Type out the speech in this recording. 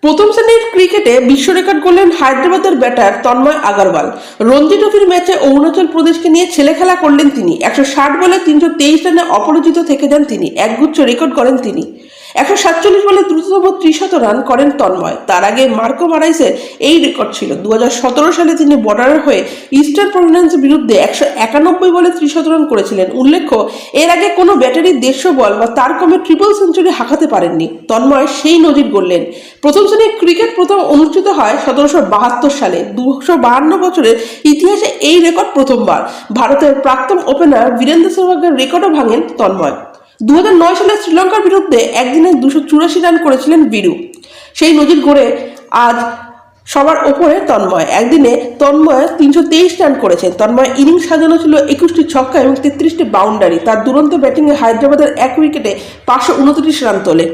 প্রথম শ্রেণীর ক্রিকেটে বিশ্ব রেকর্ড করলেন হায়দ্রাবাদের ব্যাটার তন্ময় আগরওয়াল। রঞ্জি ট্রফির ম্যাচে অরুণাচল প্রদেশকে নিয়ে ছেলে খেলা করলেন তিনি। 160 বলে 323 রানে অপরাজিত থেকে যান তিনি। একগুচ্ছ রেকর্ড করেন তিনি। 147 বলে দ্রুততম ত্রিশত রান করেন তন্ময়। তার আগে মার্কো মারাইসের এই রেকর্ড ছিল। 2017 সালে তিনি বর্ডারের হয়ে ইস্টার্ন প্রভিন্সের বিরুদ্ধে 191 বলে ত্রিশত রান করেছিলেন। উল্লেখ্য, এর আগে কোনো ব্যাটারি 150 বল বা তার কমে ট্রিপল সেঞ্চুরি হাঁকাতে পারেননি। তন্ময় সেই নজির গড়লেন। প্রথম শ্রেণীর ক্রিকেট প্রথম অনুষ্ঠিত হয় 1772 সালে। 252 বছরের ইতিহাসে এই রেকর্ড প্রথমবার। ভারতের প্রাক্তন ওপেনার বীরেন্দ্র সেহবাগের রেকর্ডও ভাঙেন তন্ময়। 2009 সালে শ্রীলঙ্কার বিরুদ্ধে একদিনে 284 রান করেছিলেন বীরু। সেই নজির গড়ে আজ সবার ওপরে তন্ময়। একদিনে তন্ময় 323 রান করেছেন। তন্ময় ইনিংস সাজানো ছিল 21টি ছক্কা এবং 33টি বাউন্ডারি। তার দুরন্ত ব্যাটিংয়ে হায়দ্রাবাদের এক উইকেটে 529 রান তোলে।